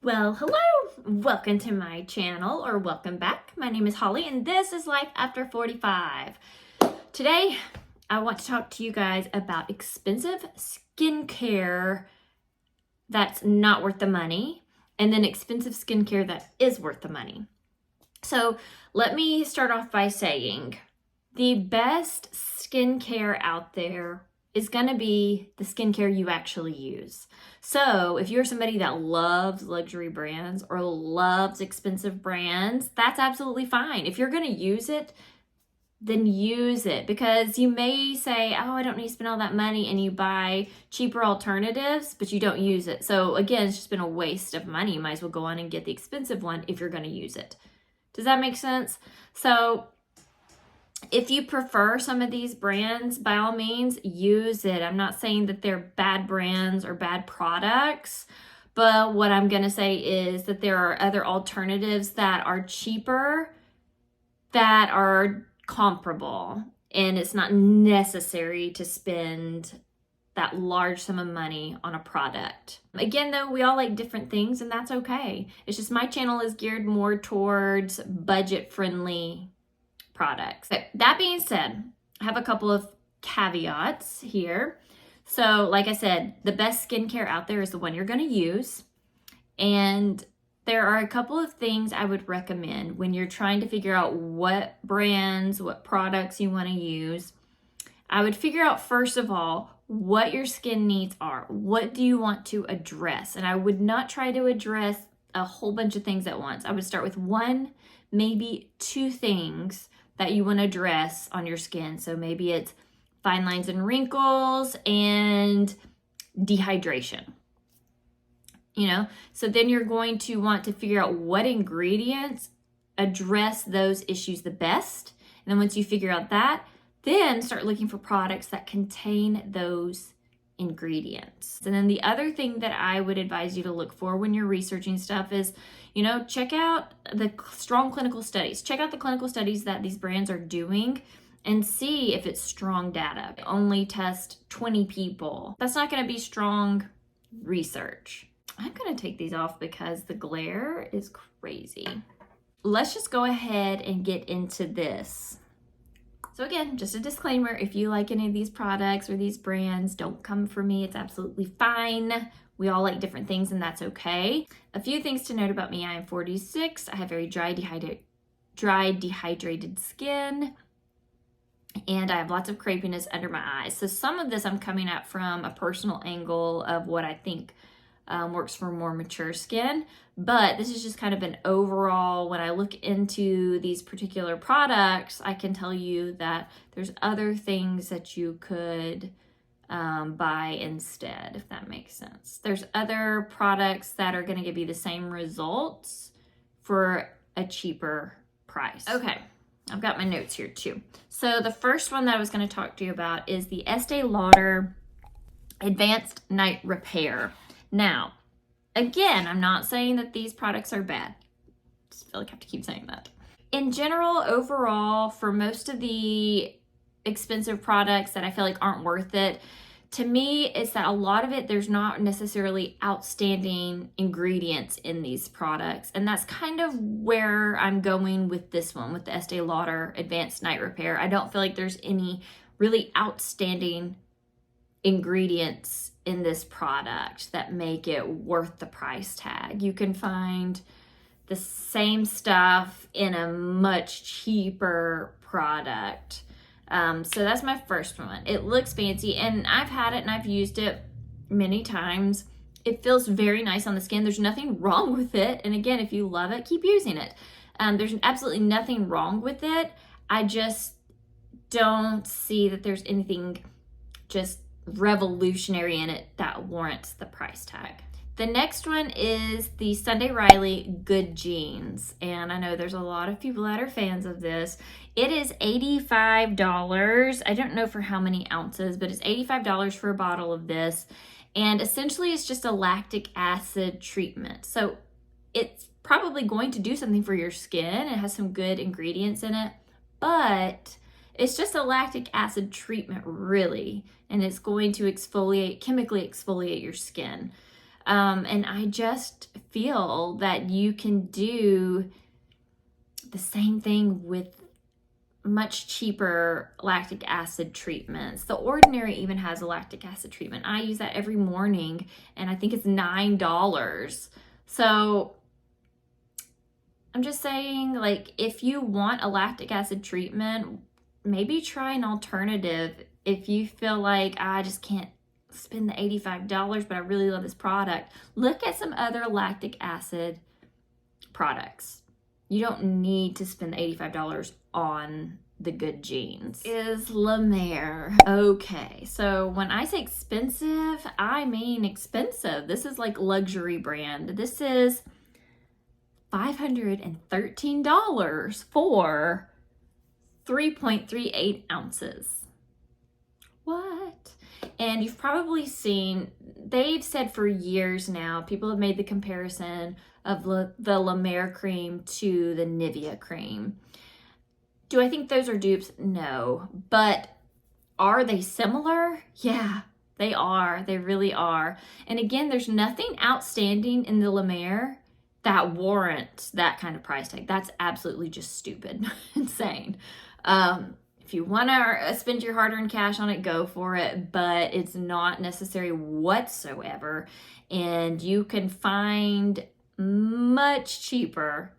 Well, hello! Welcome to my channel, or welcome back. My name is Holly, and this is Life After 45. Today, I want to talk to you guys about expensive skincare that's not worth the money, and then expensive skincare that is worth the money. So, let me start off by saying the best skincare out there is going to be the skincare you actually use. So if you're somebody that loves luxury brands or loves expensive brands, that's absolutely fine. If you're going to use it, then use it, because you may say, oh, I don't need to spend all that money, and you buy cheaper alternatives, but you don't use it. So again, it's just been a waste of money. You might as well go on and get the expensive one if you're going to use it. Does that make sense? So if you prefer some of these brands, by all means, use it. I'm not saying that they're bad brands or bad products, but what I'm going to say is that there are other alternatives that are cheaper, that are comparable, and it's not necessary to spend that large sum of money on a product. Again, though, we all like different things, and that's okay. It's just my channel is geared more towards budget-friendly products. Okay, that being said, I have a couple of caveats here. So like I said, the best skincare out there is the one you're going to use. And there are a couple of things I would recommend when you're trying to figure out what brands, what products you want to use. I would figure out, first of all, what your skin needs are. What do you want to address? And I would not try to address a whole bunch of things at once. I would start with one, maybe two things that you want to address on your skin. So maybe it's fine lines and wrinkles and dehydration. So then you're going to want to figure out what ingredients address those issues the best. And then once you figure out that, then start looking for products that contain those ingredients. And then the other thing that I would advise you to look for when you're researching stuff is, check out the strong clinical studies. Check out the clinical studies that these brands are doing and see if it's strong data. Only test 20 people. That's not going to be strong research. I'm going to take these off because the glare is crazy. Let's just go ahead and get into this. So again, just a disclaimer, if you like any of these products or these brands, don't come for me. It's absolutely fine. We all like different things, and that's okay. A few things to note about me. I am 46. I have very dry, dehydrated skin, and I have lots of crepiness under my eyes. So some of this I'm coming at from a personal angle of what I think works for more mature skin. But this is just kind of an overall, when I look into these particular products, I can tell you that there's other things that you could buy instead, if that makes sense. There's other products that are going to give you the same results for a cheaper price. Okay, I've got my notes here too. So the first one that I was going to talk to you about is the Estee Lauder Advanced Night Repair. Now, again, I'm not saying that these products are bad. I just feel like I have to keep saying that. In general, overall, for most of the expensive products that I feel like aren't worth it, to me, it's that a lot of it, there's not necessarily outstanding ingredients in these products. And that's kind of where I'm going with this one, with the Estee Lauder Advanced Night Repair. I don't feel like there's any really outstanding ingredients in this product that make it worth the price tag. You can find the same stuff in a much cheaper product. So that's my first one. It looks fancy, and I've had it and I've used it many times. It feels very nice on the skin. There's nothing wrong with it. And again, if you love it, keep using it. There's absolutely nothing wrong with it. I just don't see that there's anything just revolutionary in it that warrants the price tag. The next one is the Sunday Riley Good Jeans, and I know there's a lot of people that are fans of this. It is $85. I don't know for how many ounces, but it's $85 for a bottle of this, and essentially it's just a lactic acid treatment. So it's probably going to do something for your skin. It has some good ingredients in it, but it's just a lactic acid treatment, really, and it's going to chemically exfoliate your skin. And I just feel that you can do the same thing with much cheaper lactic acid treatments. The Ordinary even has a lactic acid treatment. I use that every morning, and I think it's $9. So I'm just saying, like, if you want a lactic acid treatment, maybe try an alternative. If you feel like I just can't spend the $85, but I really love this product, look at some other lactic acid products. You don't need to spend the $85 on the good jeans. Is La Mer. Okay, so when I say expensive, I mean expensive. This is like luxury brand. This is $513 for 3.38 ounces. What? And you've probably seen, they've said for years now, people have made the comparison of the La Mer cream to the Nivea cream. Do I think those are dupes? No. But are they similar? Yeah, they are. They really are. And again, there's nothing outstanding in the La Mer that warrants that kind of price tag. That's absolutely just stupid, insane. If you want to spend your hard-earned cash on it, go for it, but it's not necessary whatsoever. And you can find much cheaper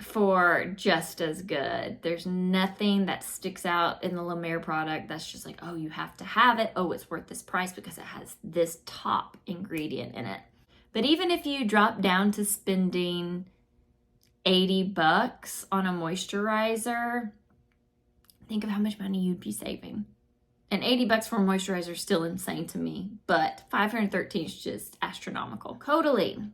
for just as good. There's nothing that sticks out in the La Mer product that's just like, oh, you have to have it. Oh, it's worth this price because it has this top ingredient in it. But even if you drop down to spending $80 on a moisturizer, think of how much money you'd be saving. And $80 for a moisturizer is still insane to me, but $513 is just astronomical. Caudalie,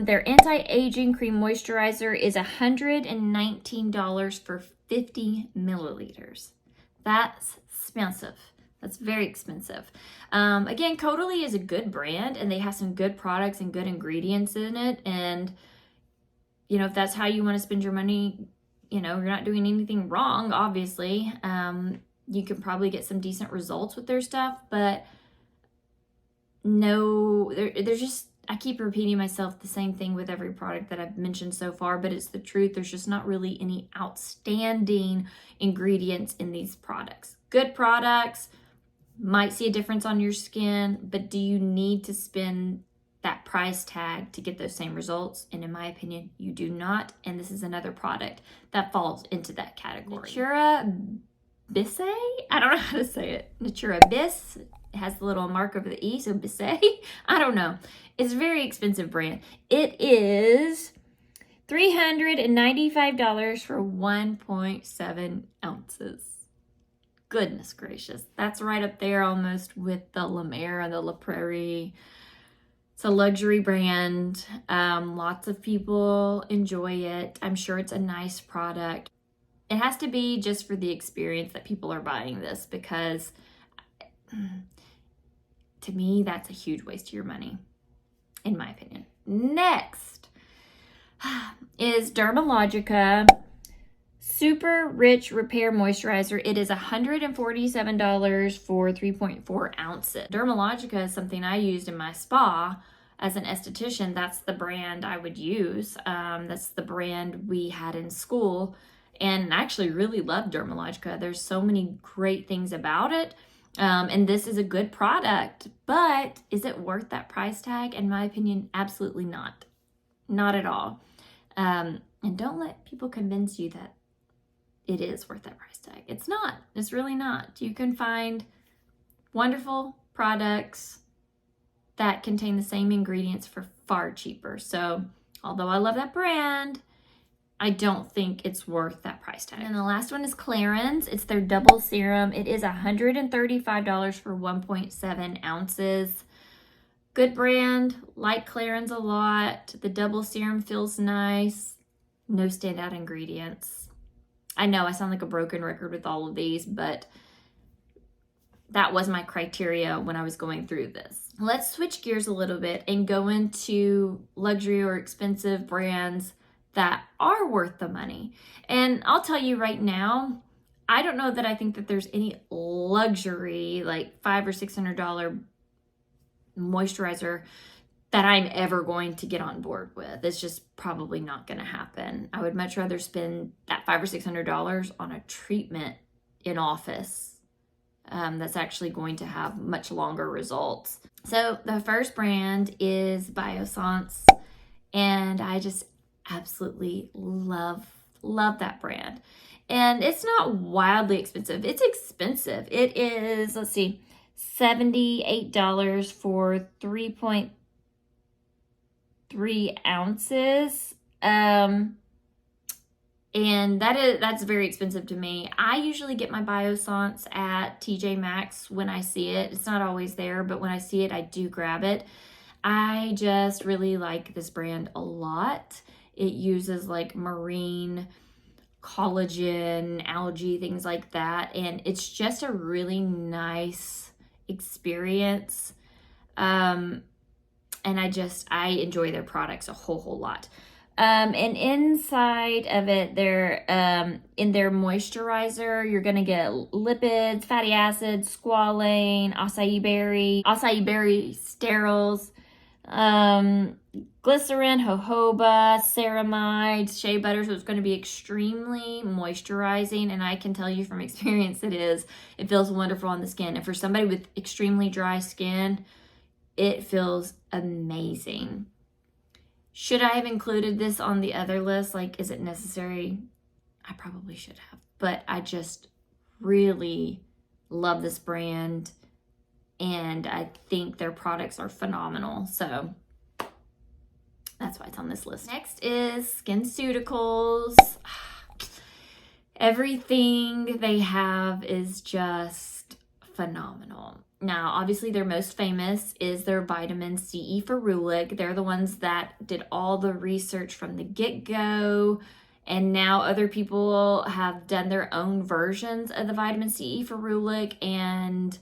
their anti-aging cream moisturizer is $119 for 50 milliliters. That's expensive. That's very expensive. Again, Caudalie is a good brand, and they have some good products and good ingredients in it. And, you know, if that's how you want to spend your money, you know, you're not doing anything wrong, obviously. You can probably get some decent results with their stuff, but no, there's just, I keep repeating myself the same thing with every product that I've mentioned so far, but it's the truth. There's just not really any outstanding ingredients in these products. Good products, might see a difference on your skin, but do you need to spend that price tag to get those same results? And in my opinion, you do not. And this is another product that falls into that category. Natura Bisse? I don't know how to say it. Natura Bis. It has the little mark over the E, so Bisse. I don't know. It's a very expensive brand. It is $395 for 1.7 ounces. Goodness gracious. That's right up there almost with the La Mer and the La Prairie. It's a luxury brand. Lots of people enjoy it. I'm sure it's a nice product. It has to be just for the experience that people are buying this, because to me, that's a huge waste of your money, in my opinion. Next is Dermalogica Super Rich Repair Moisturizer. It is $147 for 3.4 ounces. Dermalogica is something I used in my spa as an esthetician. That's the brand I would use. That's the brand we had in school, and I actually really love Dermalogica. There's so many great things about it. And this is a good product, but is it worth that price tag? In my opinion, absolutely not. Not at all. And don't let people convince you that it is worth that price tag. It's not. It's really not. You can find wonderful products that contain the same ingredients for far cheaper. So although I love that brand, I don't think it's worth that price tag. And the last one is Clarins. It's their double serum. It is $135 for 1.7 ounces. Good brand. Like Clarins a lot. The double serum feels nice. No standout ingredients. I know I sound like a broken record with all of these, but that was my criteria when I was going through this. Let's switch gears a little bit and go into luxury or expensive brands that are worth the money. And I'll tell you right now, I don't know that I think that there's any luxury, like $500 or $600 moisturizer that I'm ever going to get on board with. It's just probably not going to happen. I would much rather spend that $500 or $600 on a treatment in office that's actually going to have much longer results. So the first brand is Biossance, and I just absolutely love that brand. And it's not wildly expensive. It's expensive. It is, let's see, $78 for 3.3 ounces. And that's very expensive to me. I usually get my Biossance at TJ Maxx when I see it. It's not always there, but when I see it, I do grab it. I just really like this brand a lot. It uses like marine collagen, algae, things like that. And it's just a really nice experience. And I enjoy their products a whole lot. And inside of it, in their moisturizer, you're going to get lipids, fatty acids, squalane, acai berry sterols, glycerin, jojoba, ceramide, shea butter. So it's going to be extremely moisturizing. And I can tell you from experience it feels wonderful on the skin. And for somebody with extremely dry skin, it feels amazing. Should I have included this on the other list? Like, is it necessary? I probably should have. But I just really love this brand. And I think their products are phenomenal. So that's why it's on this list. Next is SkinCeuticals. Everything they have is just phenomenal. Now, obviously, their most famous is their vitamin CE ferulic. They're the ones that did all the research from the get-go, and now other people have done their own versions of the vitamin CE ferulic and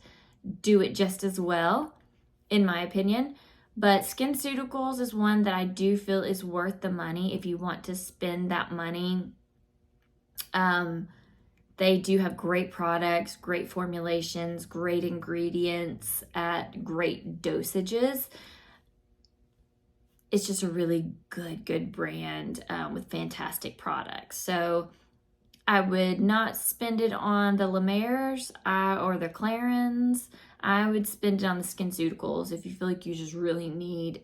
do it just as well, in my opinion. But SkinCeuticals is one that I do feel is worth the money if you want to spend that money. They do have great products, great formulations, great ingredients at great dosages. It's just a really good brand with fantastic products. So I would not spend it on the La Mer's or the Clarins. I would spend it on the SkinCeuticals if you feel like you just really need,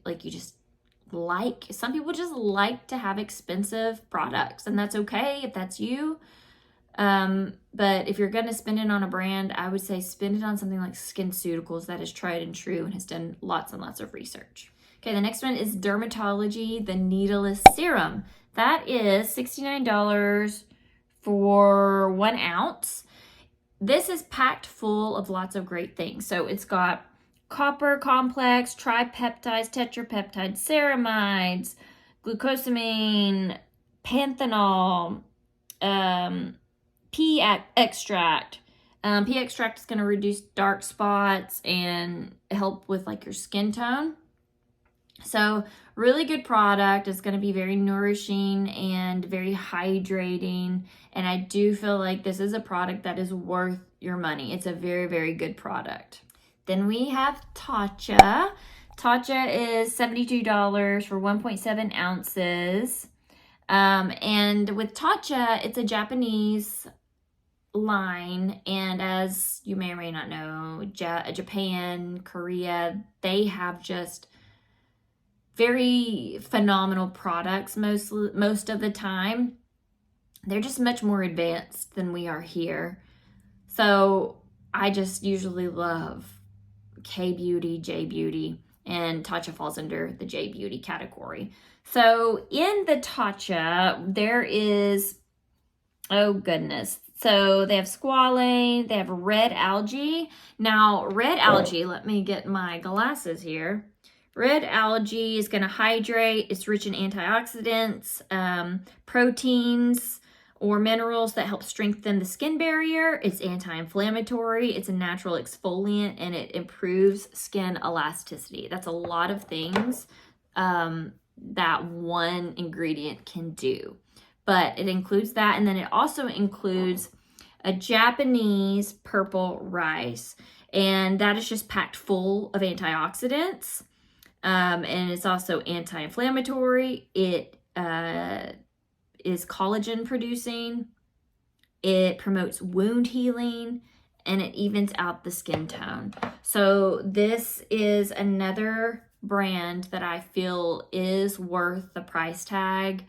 some people just like to have expensive products, and that's okay if that's you. But if you're going to spend it on a brand, I would say spend it on something like SkinCeuticals that is tried and true and has done lots and lots of research. Okay, the next one is Dermatology, the Needleless Serum. That is $69 for 1 ounce. This is packed full of lots of great things. So it's got copper complex, tripeptides, tetrapeptides, ceramides, glucosamine, panthenol, pea extract. Pea extract is going to reduce dark spots and help with like your skin tone. So really good product. It's going to be very nourishing and very hydrating. And I do feel like this is a product that is worth your money. It's a very good product. Then we have Tatcha. Tatcha is $72 for 1.7 ounces. And with Tatcha, it's a Japanese line, and as you may or may not know, Japan, Korea, they have just very phenomenal products most of the time. They're just much more advanced than we are here. So I just usually love K-Beauty, J-Beauty, and Tatcha falls under the J-Beauty category. So in the Tatcha, there is, oh goodness. So they have squalane, they have red algae. Now, red algae, let me get my glasses here. Red algae is going to hydrate. It's rich in antioxidants, proteins, or minerals that help strengthen the skin barrier. It's anti-inflammatory. It's a natural exfoliant, and it improves skin elasticity. That's a lot of things that one ingredient can do. But it includes that, and then it also includes a Japanese purple rice. And that is just packed full of antioxidants. And it's also anti-inflammatory. It is collagen producing. It promotes wound healing, and it evens out the skin tone. So this is another brand that I feel is worth the price tag.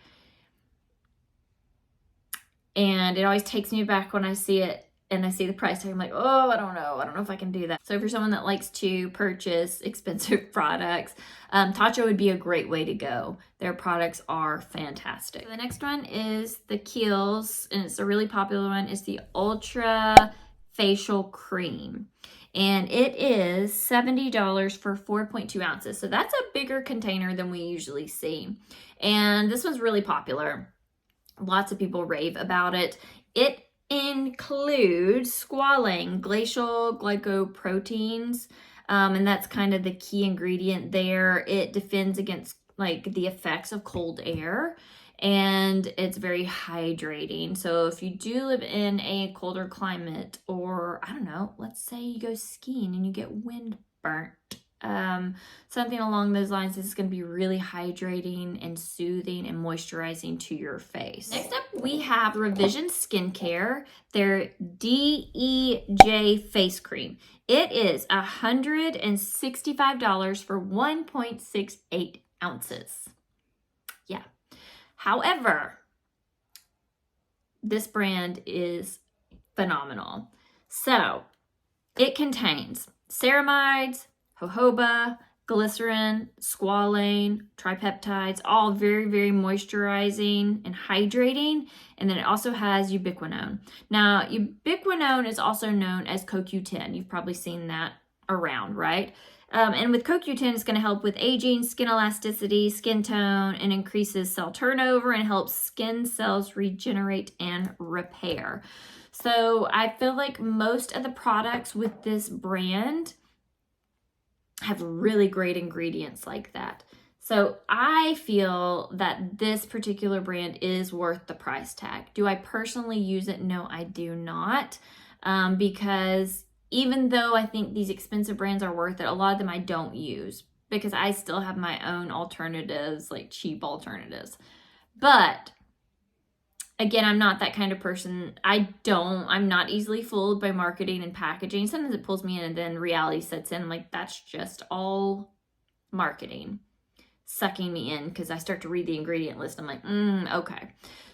And it always takes me back when I see it and I see the price tag. I'm like, oh, I don't know if I can do that. So for someone that likes to purchase expensive products, Tatcha would be a great way to go. Their products are fantastic. So the next one is the Kiehl's, and it's a really popular one. It's the Ultra Facial Cream. And it is $70 for 4.2 ounces. So that's a bigger container than we usually see. And this one's really popular. Lots of people rave about it. It includes squalane, glacial glycoproteins, and that's kind of the key ingredient there. It defends against like the effects of cold air, and it's very hydrating. So if you do live in a colder climate, or I don't know, let's say you go skiing and you get wind burnt, something along those lines, this is going to be really hydrating and soothing and moisturizing to your face. Next up, we have Revision Skincare, their DEJ face cream. It is $165 for 1.68 ounces. Yeah. However, this brand is phenomenal. So it contains ceramides, jojoba, glycerin, squalane, tripeptides, all very, very moisturizing and hydrating. And then it also has ubiquinone. Now, ubiquinone is also known as CoQ10. You've probably seen that around, right? And with CoQ10, it's going to help with aging, skin elasticity, skin tone, and increases cell turnover and helps skin cells regenerate and repair. So I feel like most of the products with this brand have really great ingredients like that. So I feel that this particular brand is worth the price tag. Do I personally use it? No, I do not. Because even though I think these expensive brands are worth it, a lot of them I don't use because I still have my own alternatives, like cheap alternatives. But again, I'm not that kind of person. I'm not easily fooled by marketing and packaging. Sometimes it pulls me in and then reality sets in. I'm like, that's just all marketing sucking me in because I start to read the ingredient list. I'm like, okay.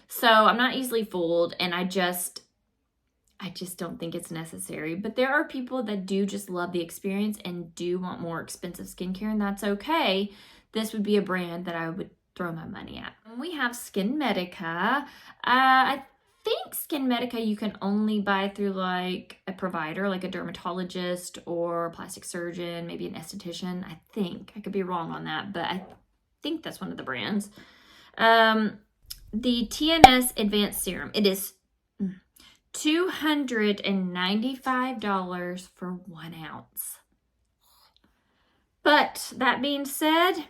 So I'm not easily fooled, and I just don't think it's necessary. But there are people that do just love the experience and do want more expensive skincare, and that's okay. This would be a brand that I would throw my money at. We have Skin Medica. I think Skin Medica you can only buy through like a provider, like a dermatologist or a plastic surgeon, maybe an esthetician. I think. I could be wrong on that, but I think that's one of the brands. The TNS Advanced Serum. It is $295 for 1 ounce. But that being said,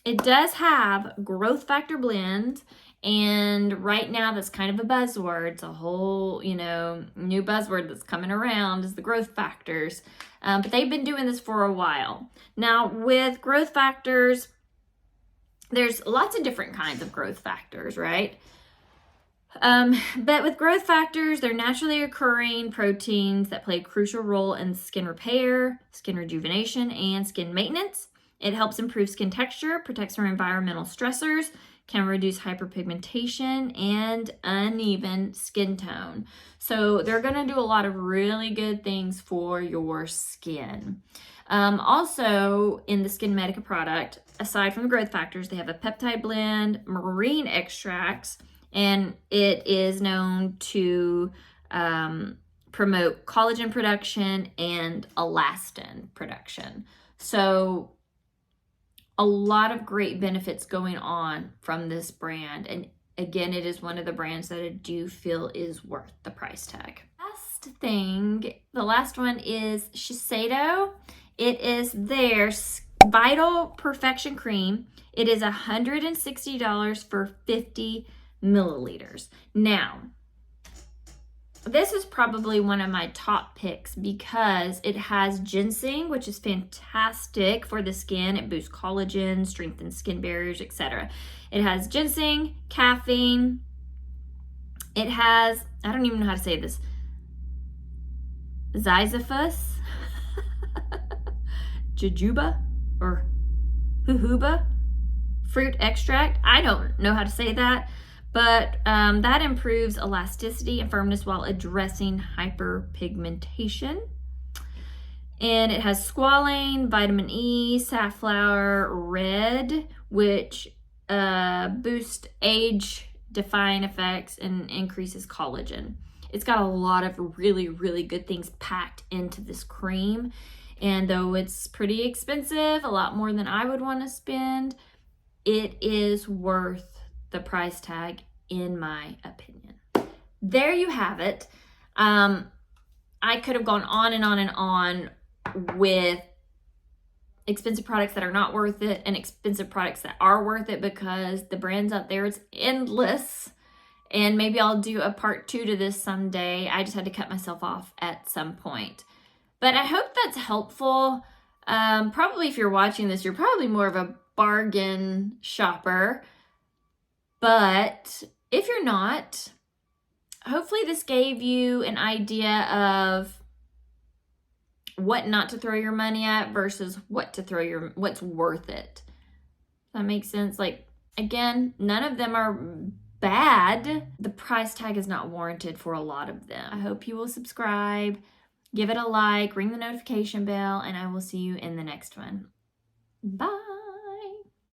it does have growth factor blend, and right now that's kind of a buzzword. It's a whole, new buzzword that's coming around is the growth factors. But they've been doing this for a while. Now with growth factors, there's lots of different kinds of growth factors, right? But with growth factors, they're naturally occurring proteins that play a crucial role in skin repair, skin rejuvenation, and skin maintenance. It helps improve skin texture, protects from environmental stressors, can reduce hyperpigmentation and uneven skin tone. So they're going to do a lot of really good things for your skin. Also, in the Skin Medica product, aside from the growth factors, they have a peptide blend, marine extracts, and it is known to promote collagen production and elastin production. So a lot of great benefits going on from this brand. And again, it is one of the brands that I do feel is worth the price tag. The last one is Shiseido. It is their Vital Perfection Cream. It is $160 for 50 milliliters. Now, This is probably one of my top picks because it has ginseng, which is fantastic for the skin. It boosts collagen, strengthens skin barriers, etc. It has ginseng, caffeine. It has, I don't even know how to say this, ziziphus, jojoba, or jojoba fruit extract. I don't know how to say that. But that improves elasticity and firmness while addressing hyperpigmentation. And it has squalane, vitamin E, safflower red, which boost age-defying effects and increases collagen. It's got a lot of really, really good things packed into this cream. And though it's pretty expensive, a lot more than I would want to spend, it is worth the price tag, in my opinion. There you have it. I could have gone on and on and on with expensive products that are not worth it and expensive products that are worth it, because the brands out there, it's endless. And maybe I'll do a part 2 to this someday. I just had to cut myself off at some point. But I hope that's helpful. Probably if you're watching this, you're probably more of a bargain shopper. But if you're not, hopefully this gave you an idea of what not to throw your money at versus what's worth it. Does that make sense? Like, again, none of them are bad. The price tag is not warranted for a lot of them. I hope you will subscribe, give it a like, ring the notification bell, and I will see you in the next one. Bye.